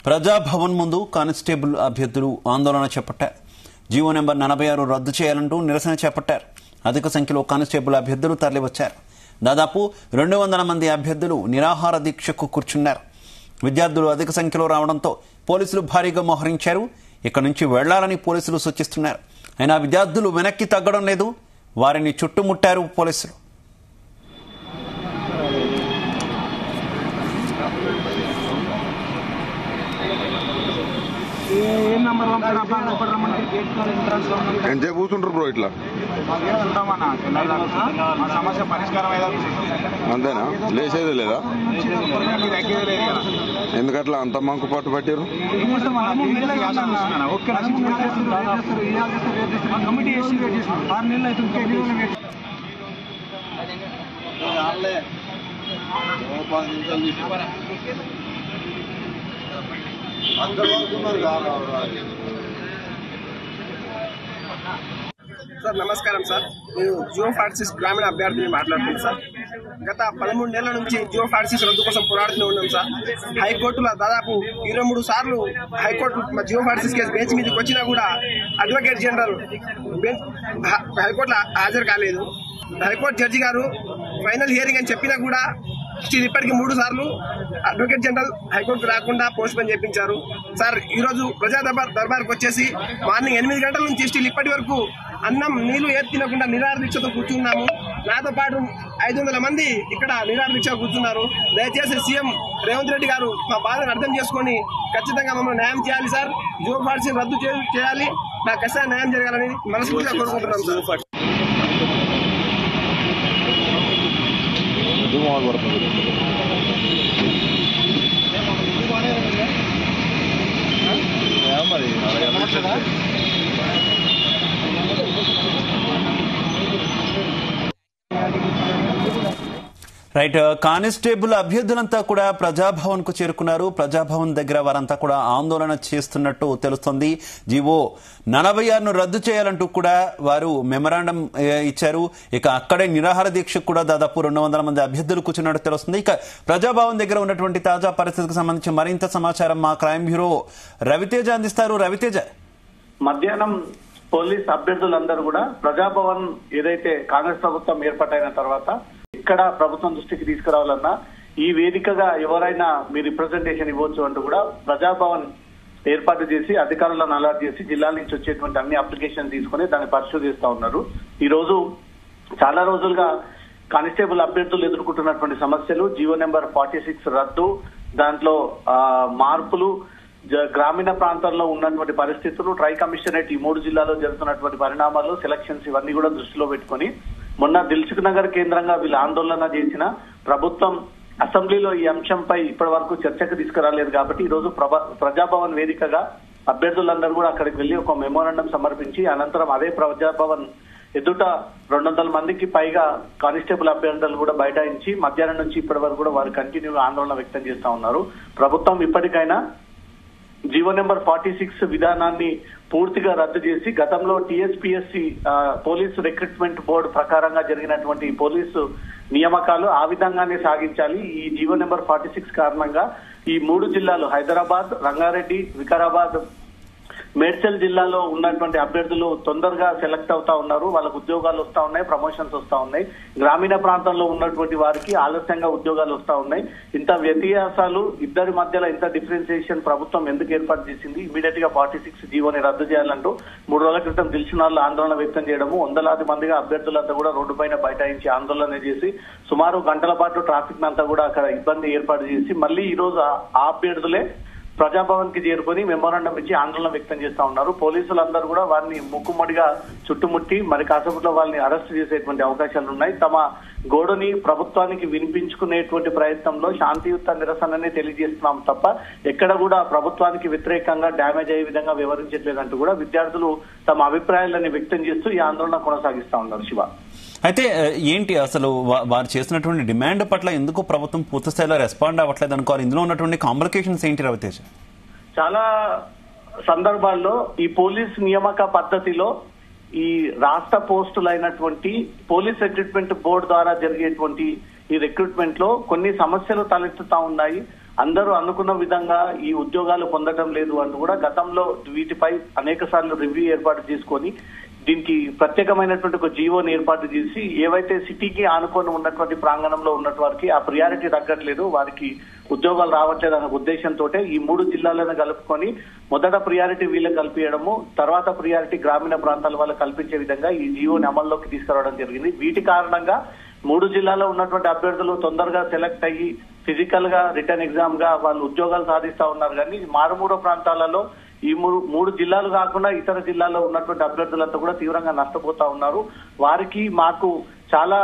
ప్రజాభవన్ ముందు కానిస్టేబుల్ అభ్యర్థులు ఆందోళన చేపట్టారు. జీవో నెంబర్ 46 రద్దు చేయాలంటూ నిరసన చేపట్టారు. అధిక సంఖ్యలో కానిస్టేబుల్ అభ్యర్థులు తరలివచ్చారు. దాదాపు 200 మంది అభ్యర్థులు నిరాహార దీక్షకు కూర్చున్నారు. విద్యార్థులు అధిక సంఖ్యలో రావడంతో పోలీసులు భారీగా మోహరించారు. ఇక్కడి నుంచి వెళ్లాలని పోలీసులు సూచిస్తున్నారు. అయినా విద్యార్థులు వెనక్కి తగ్గడం లేదు. వారిని చుట్టుముట్టారు పోలీసులు. ఎంతసేపు కూర్చుంటారు బ్రో ఇట్లా? సమస్య పరిష్కారం అంతేనా? లేచేది లేదా? ఎందుకట్లా అంత మంకు పట్టు పట్టారు? సార్ నమస్కారం సార్. నేను జియో 46 గ్రామీణ అభ్యర్థిని మాట్లాడుతున్నాను సార్. గత 13 నెలల నుంచి జియో 46 రద్దు కోసం పోరాడుతూనే ఉన్నాం సార్. హైకోర్టులో దాదాపు 23 సార్లు హైకోర్టు జియో 46 కేసు బెంచ్ మీదకి వచ్చినా కూడా అడ్వకేట్ జనరల్ హైకోర్టులో హాజరు కాలేదు. హైకోర్టు జడ్జి గారు ఫైనల్ హియరింగ్ అని చెప్పినా కూడా స్టిల్ ఇప్పటికి 3 సార్లు అడ్వకేట్ జనరల్ హైకోర్టుకు రాకుండా పోస్ట్ పోన్ చేయించారు సార్. ఈ రోజు ప్రజా దర్బార్కి వచ్చేసి మార్నింగ్ 8 గంటల నుంచి స్టిల్ ఇప్పటి వరకు అన్నం నీళ్లు ఏది తినకుండా నిరాహార దీక్షతో కూర్చున్నాము. నాతో పాటు 500 మంది ఇక్కడ నిరాహార దీక్ష కూర్చున్నారు. దయచేసి సీఎం రేవంత్ రెడ్డి గారు మా బాధను అర్థం చేసుకుని ఖచ్చితంగా మమ్మల్ని న్యాయం చేయాలి సార్. జియో 46 రద్దు చేయాలి. నాకు ఖచ్చితంగా న్యాయం జరగాలని మనస్ఫూర్తిగా కోరుకుంటున్నాం సార్. రైట్. కానిస్టేబుల్ అభ్యర్థులంతా కూడా ప్రజాభవన్ కు చేరుకున్నారు. ప్రజాభవన్ దగ్గర వారంతా కూడా ఆందోళన చేస్తున్నట్టు తెలుస్తోంది. జీవో 46ను రద్దు చేయాలంటూ కూడా వారు మెమరాండం ఇచ్చారు. ఇక అక్కడే నిరాహార దీక్షకు కూడా దాదాపు 200 మంది అభ్యర్థులు కూర్చున్నట్టు తెలుస్తుంది. ఇక ప్రజాభవన్ దగ్గర ఉన్నటువంటి తాజా పరిస్థితికి సంబంధించి మరింత సమాచారం మా క్రైమ్ బ్యూరో రవితేజ అందిస్తారు. రవితేజ, మధ్యాహ్నం పోలీస్ అభ్యర్థులందరూ కూడా ప్రజాభవన్ ఏదైతే కాంగ్రెస్ ప్రభుత్వం ఏర్పాటైన తర్వాత ఇక్కడ ప్రభుత్వం దృష్టికి తీసుకురావాలన్నా ఈ వేదికగా ఎవరైనా మీ రిప్రజెంటేషన్ ఇవ్వచ్చు అంటూ కూడా ప్రజాభవన్ ఏర్పాటు చేసి అధికారులను అలర్ట్ చేసి జిల్లాల నుంచి వచ్చేటువంటి అన్ని అప్లికేషన్ తీసుకుని దాన్ని పరిశోధిస్తా ఉన్నారు. ఈ రోజు చాలా రోజులుగా కానిస్టేబుల్ అభ్యర్థులు ఎదుర్కొంటున్నటువంటి సమస్యలు, జీవో నెంబర్ 46 రద్దు, దాంట్లో మార్పులు, గ్రామీణ ప్రాంతాల్లో ఉన్నటువంటి పరిస్థితులు, ట్రై కమిషనరేట్ ఈ 3 జిల్లాలో జరుగుతున్నటువంటి పరిణామాలు, సెలక్షన్స్ ఇవన్నీ కూడా దృష్టిలో పెట్టుకుని మొన్న దిల్సుఖ్ నగర్ కేంద్రంగా వీళ్ళు ఆందోళన చేసిన ప్రభుత్వం అసెంబ్లీలో ఈ అంశంపై ఇప్పటి వరకు చర్చకు తీసుకురాలేదు. కాబట్టి ఈ రోజు ప్రజాభవన్ వేదికగా అభ్యర్థులందరూ కూడా అక్కడికి వెళ్లి ఒక మెమోరాండం సమర్పించి అనంతరం అదే ప్రజాభవన్ ఎదుట 200 మందికి పైగా కానిస్టేబుల్ అభ్యర్థులు కూడా బైఠాయించి మధ్యాహ్నం నుంచి ఇప్పటి వరకు కూడా వారు కంటిన్యూగా ఆందోళన వ్యక్తం చేస్తా ఉన్నారు. ప్రభుత్వం ఇప్పటికైనా జీవో నెంబర్ 46 విధానాన్ని పూర్తిగా రద్దు చేసి గతంలో టీఎస్పీఎస్సీ పోలీసు రిక్రూట్మెంట్ బోర్డు ప్రకారంగా జరిగినటువంటి పోలీసు నియామకాలు ఆ విధంగానే సాగించాలి. ఈ జీవో నెంబర్ 46 కారణంగా ఈ 3 జిల్లాలు హైదరాబాద్, రంగారెడ్డి, వికారాబాద్, మేడ్చల్ జిల్లాలో ఉన్నటువంటి అభ్యర్థులు తొందరగా సెలెక్ట్ అవుతా ఉన్నారు. వాళ్ళకు ఉద్యోగాలు వస్తా ఉన్నాయి, ప్రమోషన్స్ వస్తా ఉన్నాయి. గ్రామీణ ప్రాంతంలో ఉన్నటువంటి వారికి ఆలస్యంగా ఉద్యోగాలు వస్తా ఉన్నాయి. ఇంత వ్యత్యాసాలు, ఇద్దరి మధ్యలో ఇంత డిఫరెన్సియేషన్ ప్రభుత్వం ఎందుకు ఏర్పాటు చేసింది? ఇమీడియట్ గా 46 జీవోని రద్దు చేయాలంటూ 3 రోజుల క్రితం దిల్సుఖ్నగర్లో ఆందోళన వ్యక్తం చేయడము, వందలాది మందిగా అభ్యర్థులంతా కూడా రోడ్డు పైన బైఠాయించి ఆందోళన చేసి సుమారు గంటల పాటు ట్రాఫిక్ అంతా కూడా అక్కడ ఇబ్బంది ఏర్పాటు చేసి మళ్ళీ ఈ రోజు ఆ అభ్యర్థులే ప్రజాభవన్ కి చేరుకుని మెమోరాండం ఇచ్చి ఆందోళన వ్యక్తం చేస్తా ఉన్నారు. పోలీసులందరూ కూడా వారిని ముక్కుమ్మడిగా చుట్టుముట్టి మరి కాసేపట్లో వాళ్ళని అరెస్ట్ చేసేటువంటి అవకాశాలు ఉన్నాయి. తమ గోడుని ప్రభుత్వానికి వినిపించుకునేటువంటి ప్రయత్నంలో శాంతియుత నిరసననే తెలియజేస్తున్నాం తప్ప ఎక్కడ కూడా ప్రభుత్వానికి వ్యతిరేకంగా డ్యామేజ్ అయ్యే విధంగా వివరించట్లేదంటూ కూడా విద్యార్థులు తమ అభిప్రాయాలను వ్యక్తం చేస్తూ ఈ ఆందోళన కొనసాగిస్తా ఉన్నారు. శివ, అయితే ఏంటి అసలు వారు చేసినటువంటి డిమాండ్ పట్ల ఎందుకు ప్రభుత్వం పూర్తి స్థాయిలో రెస్పాండ్ అవ్వట్లేదు అనుకోవాలి? ఇందులో ఉన్నటువంటి కాంప్లికేషన్స్ ఏంటి రవితేజ? చాలా సందర్భాల్లో ఈ పోలీస్ నియామక పద్ధతిలో ఈ రాష్ట్ర పోస్టులు అయినటువంటి పోలీస్ రిక్రూట్మెంట్ బోర్డు ద్వారా జరిగేటువంటి ఈ రిక్రూట్మెంట్ లో కొన్ని సమస్యలు తలెత్తుతా ఉన్నాయి. అందరూ అనుకున్న విధంగా ఈ ఉద్యోగాలు పొందడం లేదు అంటూ కూడా గతంలో వీటిపై అనేక సార్లు రివ్యూ ఏర్పాటు చేసుకొని దీనికి ప్రత్యేకమైనటువంటి ఒక జీవోని ఏర్పాటు చేసి ఏవైతే సిటీకి ఆనుకొని ఉన్నటువంటి ప్రాంగణంలో ఉన్నటువంటి వారికి ఆ ప్రియారిటీ తగ్గట్లేదు, వారికి ఉద్యోగాలు రావట్లేదు అనే ఉద్దేశంతో ఈ 3 జిల్లాలను కలుపుకొని మొదట ప్రియారిటీ వీళ్ళకి కల్పించడము, తర్వాత ప్రియారిటీ గ్రామీణ ప్రాంతాల వాళ్ళకి కల్పించే విధంగా ఈ జీవోని అమల్లోకి తీసుకురావడం జరిగింది. వీటి కారణంగా 3 జిల్లాల్లో ఉన్నటువంటి అభ్యర్థులు తొందరగా సెలెక్ట్ అయ్యి ఫిజికల్ గా రిటర్న్ ఎగ్జామ్ గా వాళ్ళు ఉద్యోగాలు సాధిస్తా ఉన్నారు. కానీ మారుమూల ప్రాంతాలలో ఈ 3 జిల్లాలు కాకుండా ఇతర జిల్లాల్లో ఉన్నటువంటి అభ్యర్థులంతా కూడా తీవ్రంగా నష్టపోతా ఉన్నారు. వారికి మాకు చాలా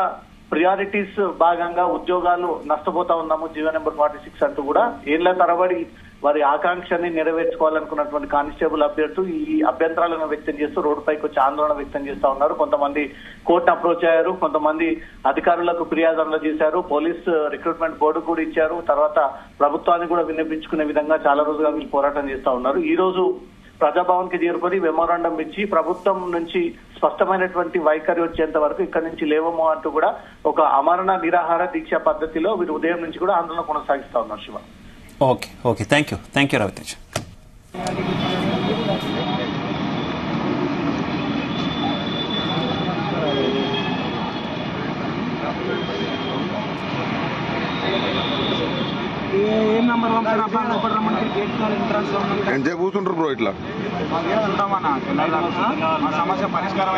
ప్రియారిటీస్ భాగంగా ఉద్యోగాలు నష్టపోతా ఉన్నాము జీవో నెంబర్ 46 అంటూ కూడా ఏళ్ల తరబడి వారి ఆకాంక్షని నెరవేర్చుకోవాలనుకున్నటువంటి కానిస్టేబుల్ అభ్యర్థులు ఈ అభ్యంతరాలను వ్యక్తం చేస్తూ రోడ్డుపైకి వచ్చి ఆందోళన వ్యక్తం చేస్తా ఉన్నారు. కొంతమంది కోర్టు అప్రోచ్ అయ్యారు, కొంతమంది అధికారులకు ఫిర్యాదులు చేశారు, పోలీస్ రిక్రూట్మెంట్ బోర్డు కూడా ఇచ్చారు, తర్వాత ప్రభుత్వాన్ని కూడా విన్నపించుకునే విధంగా చాలా రోజులుగా వీళ్ళు పోరాటం చేస్తా ఉన్నారు. ఈ రోజు ప్రజాభవన్ కి చేరుకొని మెమోరాండం ఇచ్చి ప్రభుత్వం నుంచి స్పష్టమైనటువంటి వైఖరి వచ్చేంత వరకు ఇక్కడి నుంచి లేవము అంటూ కూడా ఒక అమరణ నిరాహార దీక్ష పద్ధతిలో వీరు ఉదయం నుంచి కూడా ఆందోళన కొనసాగిస్తా ఉన్నారు. Shiva, okay, thank you Raviteja. ఎంతసేపు కూర్చుంటారు బ్రో ఇట్లా? సమస్య పరిష్కారం